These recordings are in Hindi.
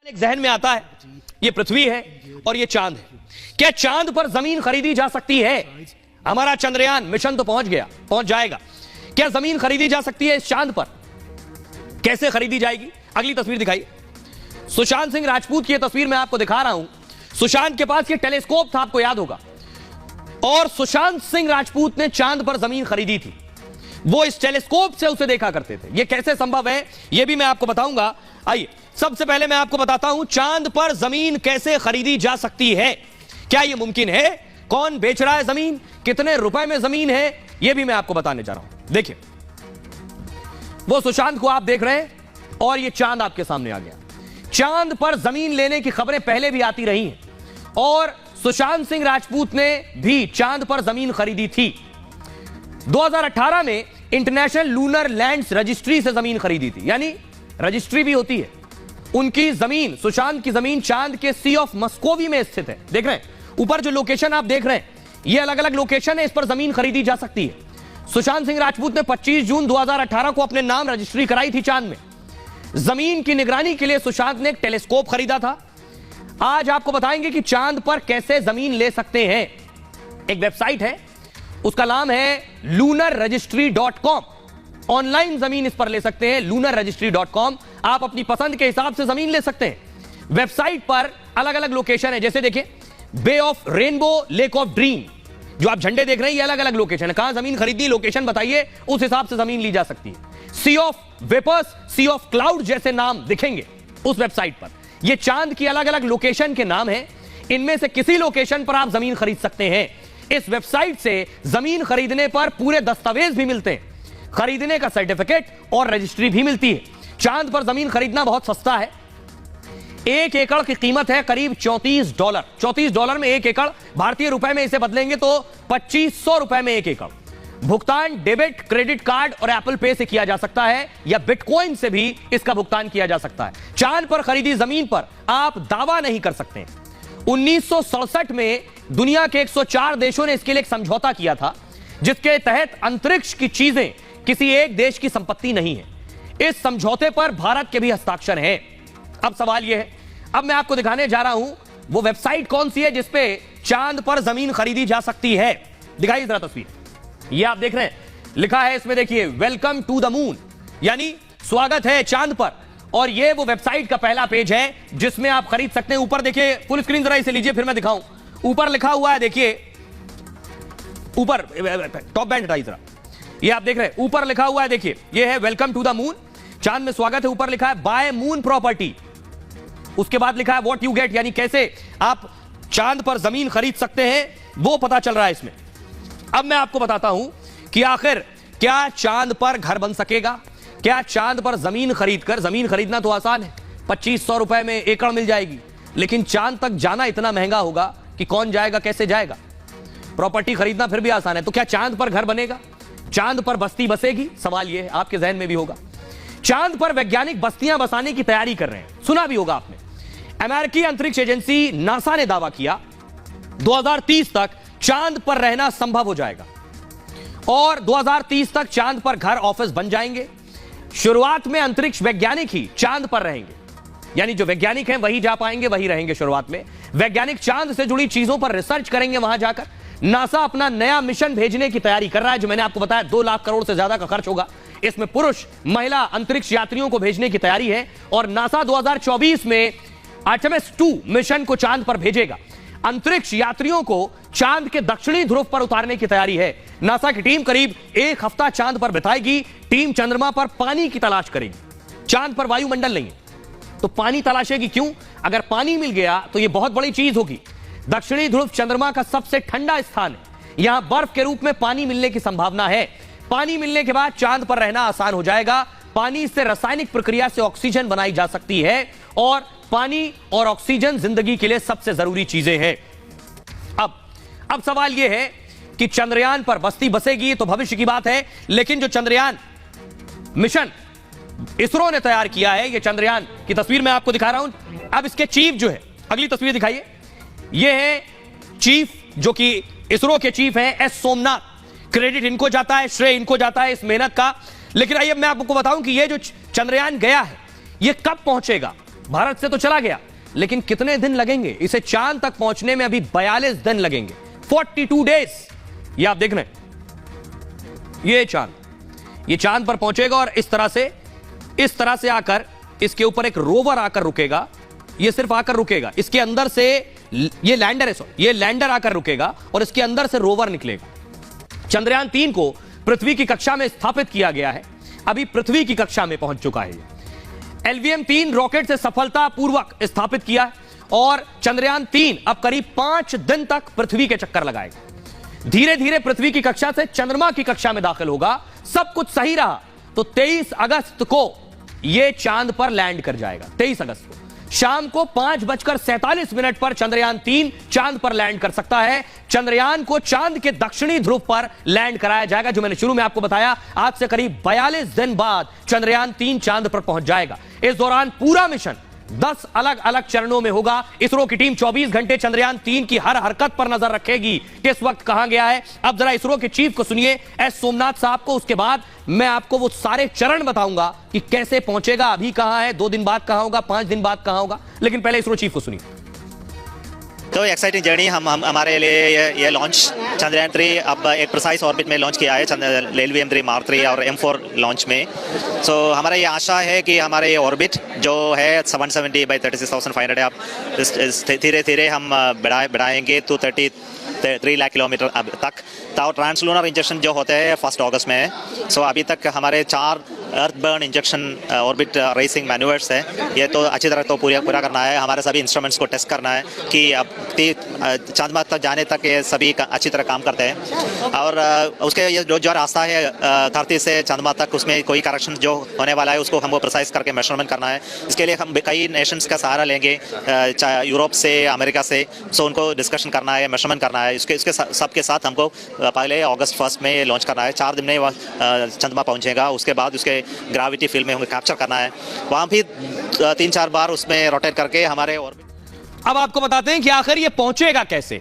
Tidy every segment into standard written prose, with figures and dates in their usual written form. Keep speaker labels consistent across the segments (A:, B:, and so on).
A: एक जहन में आता है, ये पृथ्वी है और ये चांद है। क्या चांद पर जमीन खरीदी जा सकती है? हमारा चंद्रयान मिशन तो पहुंच जाएगा। क्या जमीन खरीदी जा सकती है इस चांद पर? कैसे खरीदी जाएगी? अगली तस्वीर दिखाइए। सुशांत सिंह राजपूत की तस्वीर मैं आपको दिखा रहा हूं। सुशांत के पास ये टेलीस्कोप था, आपको याद होगा, और सुशांत सिंह राजपूत ने चांद पर जमीन खरीदी थी। वो इस टेलीस्कोप से उसे देखा करते थे। यह कैसे संभव है यह भी मैं आपको बताऊंगा। आइए सबसे पहले मैं आपको बताता हूं चांद पर जमीन कैसे खरीदी जा सकती है। क्या यह मुमकिन है? कौन बेच रहा है जमीन? कितने रुपए में जमीन है? यह भी मैं आपको बताने जा रहा हूं। देखिए, वो सुशांत को आप देख रहे हैं और यह चांद आपके सामने आ गया। चांद पर जमीन लेने की खबरें पहले भी आती रही हैं और सुशांत सिंह राजपूत ने भी चांद पर जमीन खरीदी थी। 2018 में इंटरनेशनल लूनर लैंड्स रजिस्ट्री से जमीन खरीदी थी, यानी रजिस्ट्री भी होती है। उनकी जमीन, सुशांत की जमीन चांद के सी ऑफ मस्कोवी में स्थित है। देख रहे हैं ऊपर जो लोकेशन आप देख रहे हैं, ये अलग अलग लोकेशन है, इस पर जमीन खरीदी जा सकती है। सुशांत सिंह राजपूत ने 25 जून 2018 को अपने नाम रजिस्ट्री कराई थी चांद में। जमीन की निगरानी के लिए सुशांत ने एक टेलीस्कोप खरीदा था। आज आपको बताएंगे कि चांद पर कैसे जमीन ले सकते हैं। एक वेबसाइट है, उसका नाम है lunarregistry.com। ऑनलाइन जमीन इस पर ले सकते हैं, lunarregistry.com। आप अपनी पसंद के हिसाब से जमीन ले सकते हैं। वेबसाइट पर अलग अलग लोकेशन है, जैसे देखिए bay of rainbow, lake of dream, जो आप झंडे देख रहे हैं, ये अलग अलग लोकेशन है। कहां जमीन खरीदनी, लोकेशन बताइए, उस हिसाब से जमीन ली जा सकती है। Sea of vapours, sea of cloud जैसे नाम दिखेंगे उस वेबसाइट पर। ये चांद की अलग अलग लोकेशन के नाम है, इनमें से किसी लोकेशन पर आप जमीन खरीद सकते हैं। इस वेबसाइट से जमीन खरीदने पर पूरे दस्तावेज भी मिलते हैं, खरीदने का सर्टिफिकेट और रजिस्ट्री भी मिलती है। चांद पर जमीन खरीदना बहुत सस्ता है। 1 एकड़ की कीमत है करीब $34। $34 में 1 एकड़, भारतीय रुपए में इसे बदलेंगे तो 2500 रुपए में 1 एकड़। भुगतान डेबिट, क्रेडिट कार्ड और एप्पल पे से किया जा सकता है या बिटकॉइन से भी इसका भुगतान किया जा सकता है। चांद पर खरीदी जमीन पर आप दावा नहीं कर सकते। 1967 में दुनिया के 104 देशों ने इसके लिए एक समझौता किया था, जिसके तहत अंतरिक्ष की चीजें किसी एक देश की संपत्ति नहीं है। इस समझौते पर भारत के भी हस्ताक्षर हैं। अब सवाल यह है, अब मैं आपको दिखाने जा रहा हूं वो वेबसाइट कौन सी है जिसपे चांद पर जमीन खरीदी जा सकती है। दिखाइए जरा तस्वीर, ये आप देख रहे हैं, लिखा है इसमें, देखिए वेलकम टू द मून, यानी स्वागत है चांद पर। और ये वो वेबसाइट का पहला पेज है जिसमें आप खरीद सकते हैं। ऊपर देखिए, फुल स्क्रीन जरा इसे लीजिए, फिर मैं दिखाऊं। ऊपर लिखा हुआ है, देखिए ऊपर टॉप बैंड हटाइए जरा, ये आप देख रहे हैं ऊपर लिखा हुआ है, देखिए ये है वेलकम टू द मून, चांद में स्वागत है। ऊपर लिखा है बाय मून प्रॉपर्टी, उसके बाद लिखा है व्हाट यू गेट, यानी कैसे आप चांद पर जमीन खरीद सकते हैं, वो पता चल रहा है इसमें। अब मैं आपको बताता हूं कि आखिर क्या चांद पर घर बन सकेगा? क्या चांद पर जमीन खरीदकर, जमीन खरीदना तो आसान है, 2500 रुपए में एकड़ मिल जाएगी, लेकिन चांद तक जाना इतना महंगा होगा कि कौन जाएगा, कैसे जाएगा? प्रॉपर्टी खरीदना फिर भी आसान है, तो क्या चांद पर घर बनेगा? चांद पर बस्ती बसेगी? सवाल यह है, आपके जहन में भी होगा। चांद पर वैज्ञानिक बस्तियां बसाने की तैयारी कर रहे हैं, सुना भी होगा आपने। अमेरिकी अंतरिक्ष एजेंसी नासा ने दावा किया 2030 तक चांद पर रहना संभव हो जाएगा और 2030 तक चांद पर घर, ऑफिस बन जाएंगे। शुरुआत में अंतरिक्ष वैज्ञानिक ही चांद पर रहेंगे, यानी जो वैज्ञानिक हैं वही जा पाएंगे, वही रहेंगे। शुरुआत में वैज्ञानिक चांद से जुड़ी चीजों पर रिसर्च करेंगे वहां जाकर। नासा अपना नया मिशन भेजने की तैयारी कर रहा है, जो मैंने आपको बताया 2 लाख करोड़ से ज्यादा का खर्च होगा। इसमें पुरुष, महिला अंतरिक्ष यात्रियों को भेजने की तैयारी है और नासा 2024 में आर्टेमिस 2 मिशन को चांद पर भेजेगा। अंतरिक्ष यात्रियों को चांद के दक्षिणी ध्रुव पर उतारने की तैयारी है। नासा की टीम करीब 1 हफ्ता चांद पर बिताएगी। टीम चंद्रमा पर पानी की तलाश करेगी। चांद पर वायुमंडल नहीं है तो पानी तलाशेगी। क्यों? अगर पानी मिल गया तो यह बहुत बड़ी चीज होगी। दक्षिणी ध्रुव चंद्रमा का सबसे ठंडा स्थान है, यहां बर्फ के रूप में पानी मिलने की संभावना है। पानी मिलने के बाद चांद पर रहना आसान हो जाएगा। पानी से रासायनिक प्रक्रिया से ऑक्सीजन बनाई जा सकती है और पानी और ऑक्सीजन जिंदगी के लिए सबसे जरूरी चीजें हैं। अब सवाल यह है कि चंद्रयान पर बस्ती बसेगी तो भविष्य की बात है, लेकिन जो चंद्रयान मिशन इसरो ने तैयार किया है, यह चंद्रयान की तस्वीर मैं आपको दिखा रहा हूं। अब इसके चीफ जो है, अगली तस्वीर दिखाइए, यह है चीफ, जो कि इसरो के चीफ हैं, एस सोमनाथ। क्रेडिट इनको जाता है, श्रेय इनको जाता है इस मेहनत का। लेकिन आइए मैं आपको बताऊं कि यह जो चंद्रयान गया है, यह कब पहुंचेगा, भारत से तो चला गया, लेकिन कितने दिन लगेंगे इसे चांद तक पहुंचने में? अभी 42 दिन लगेंगे, 42 डेज। ये आप देख रहे हैं, ये चांद पर पहुंचेगा और इस तरह से आकर इसके ऊपर एक रोवर आकर रुकेगा। ये सिर्फ आकर रुकेगा, इसके अंदर से ये लैंडर आकर रुकेगा और इसके अंदर से रोवर निकलेगा। चंद्रयान 3 को पृथ्वी की कक्षा में स्थापित किया गया है, अभी पृथ्वी की कक्षा में पहुंच चुका है। LVM-3 रॉकेट से सफलतापूर्वक स्थापित किया है और चंद्रयान 3 अब करीब 5 दिन तक पृथ्वी के चक्कर लगाएगा। धीरे धीरे पृथ्वी की कक्षा से चंद्रमा की कक्षा में दाखिल होगा। सब कुछ सही रहा तो 23 अगस्त को यह चांद पर लैंड कर जाएगा। 23 अगस्त को शाम को 5:47 पर चंद्रयान 3 चांद पर लैंड कर सकता है। चंद्रयान को चांद के दक्षिणी ध्रुव पर लैंड कराया जाएगा, जो मैंने शुरू में आपको बताया। आज से करीब 42 दिन बाद चंद्रयान 3 चांद पर पहुंच जाएगा। इस दौरान पूरा मिशन 10 अलग अलग चरणों में होगा। इसरो की टीम 24 घंटे चंद्रयान 3 की हर हरकत पर नजर रखेगी, किस वक्त कहां गया है। अब जरा इसरो के चीफ को सुनिए, एस सोमनाथ साहब को। उसके बाद मैं आपको वो सारे चरण बताऊंगा कि कैसे पहुंचेगा, अभी कहां है, 2 दिन बाद कहां होगा, 5 दिन बाद कहां होगा। लेकिन पहले इसरो चीफ को सुनिए।
B: तो एक्साइटिंग जर्नी हम हमारे लिए ये लॉन्च चंद्रयान 3 अब एक प्रिसाइज ऑर्बिट में लॉन्च किया है, LVM-3 Mark 3 और M4 लॉन्च में। सो हमारा ये आशा है कि हमारे ये ऑर्बिट जो है 770 by 36,500 है, अब धीरे धीरे हम बढ़ाएंगे तो 33 लाख किलोमीटर अब तक। तो ट्रांसलूनर इंजेक्शन जो होते हैं 1 अगस्त में है। सो अभी तक हमारे 4 अर्थबर्न इंजेक्शन ऑर्बिट रेसिंग मैन्यूवर्स है, ये तो अच्छी तरह तो पूरा करना है। हमारे सभी इंस्ट्रूमेंट्स को टेस्ट करना है कि अब चंद्रमा तक जाने तक ये सभी अच्छी तरह काम करते हैं। और उसके ये जो रास्ता है धरती से चंद्रमा तक, उसमें कोई करेक्शन जो होने वाला है उसको हमको प्रिसाइज करके मेजरमेंट करना है। इसके लिए हम कई नेशंस का सहारा लेंगे, यूरोप से, अमेरिका से। सो उनको डिस्कशन करना है, मेजरमेंट करना है। इसके सबके साथ हमको पहले अगस्त 1 में लॉन्च करना है। 4 दिन में चंद्रमा पहुंचेगा। उसके बाद उसके ग्रेविटी फील्ड में हमें कैप्चर करना है, वहाँ भी 3-4 बार उसमें रोटेट करके हमारे ऑर्बिट।
A: अब आपको बताते हैं कि आखिर ये पहुंचेगा कैसे।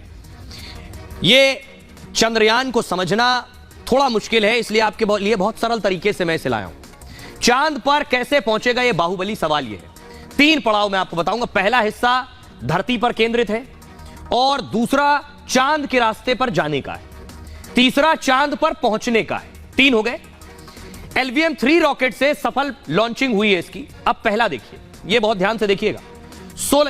A: ये चंद्रयान को समझना थोड़ा मुश्किल है, इसलिए आपके लिए बहुत सरल तरीके से मैं इसे लाया हूं। चांद पर कैसे पहुंचेगा, ये बाहुबली सवाल ये है। 3 पड़ाव मैं आपको बताऊंगा। पहला हिस्सा धरती पर केंद्रित है, और दूसरा चांद के रास्ते पर जाने का है, तीसरा चांद पर पहुंचने का है। 3 हो गए। LVM-3 रॉकेट से सफल लॉन्चिंग हुई है इसकी। अब पहला देखिए, ये बहुत ध्यान से देखिएगा।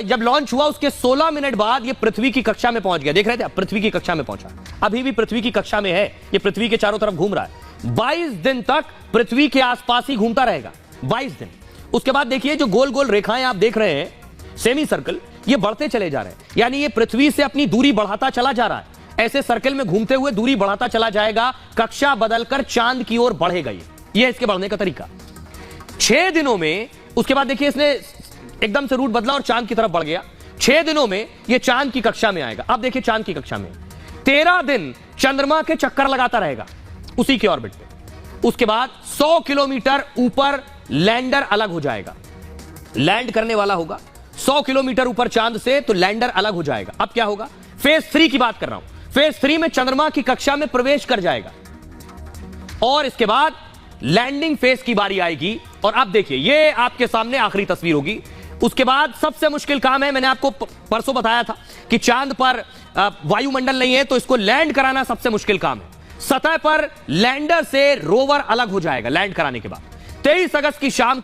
A: जब लॉन्च हुआ उसके 16 मिनट बाद ये पृथ्वी की कक्षा में पहुंच गया। देख रहे थे आप, पृथ्वी की कक्षा में पहुंचा, अभी भी पृथ्वी की कक्षा में है। ये पृथ्वी के चारों तरफ घूम रहा है। 22 दिन तक पृथ्वी के आसपास ही घूमता रहेगा, 22 दिन। उसके बाद देखिए जो गोल गोल रेखाएं आप देख रहे हैं, सेमी सर्कल, ये बढ़ते चले जा रहे हैं, यानी ये पृथ्वी से अपनी दूरी बढ़ाता चला जा रहा है। ऐसे सर्कल में घूमते हुए दूरी बढ़ाता चला जाएगा, कक्षा बदलकर चांद की ओर बढ़ेगा। ये इसके बढ़ने का तरीका। 6 दिनों में, उसके बाद देखिए इसने एकदम से रूट बदला और चांद की तरफ बढ़ गया। 6 दिनों में यह चांद की कक्षा में आएगा। अब देखिए चांद की कक्षा में 13 दिन चंद्रमा के चक्कर लगाता रहेगा उसी के ऑर्बिट पे। उसके बाद 100 किलोमीटर ऊपर लैंडर अलग हो जाएगा, लैंड करने वाला होगा 100 किलोमीटर ऊपर चांद से, तो लैंडर अलग हो जाएगा। अब क्या होगा, फेज 3 की बात कर रहा हूं। फेज 3 में चंद्रमा की कक्षा में प्रवेश कर जाएगा और इसके बाद लैंडिंग फेज की बारी आएगी। और अब देखिए ये आपके सामने आखिरी तस्वीर होगी। उसके बाद सबसे मुश्किल काम है, मैंने आपको परसों बताया था कि चांद पर वायुमंडल नहीं है, तो इसको लैंड कराना सबसे मुश्किल काम है। सतह पर लैंडर से रोवर अलग हो जाएगा लैंड कराने के बाद। 23 अगस्त की शाम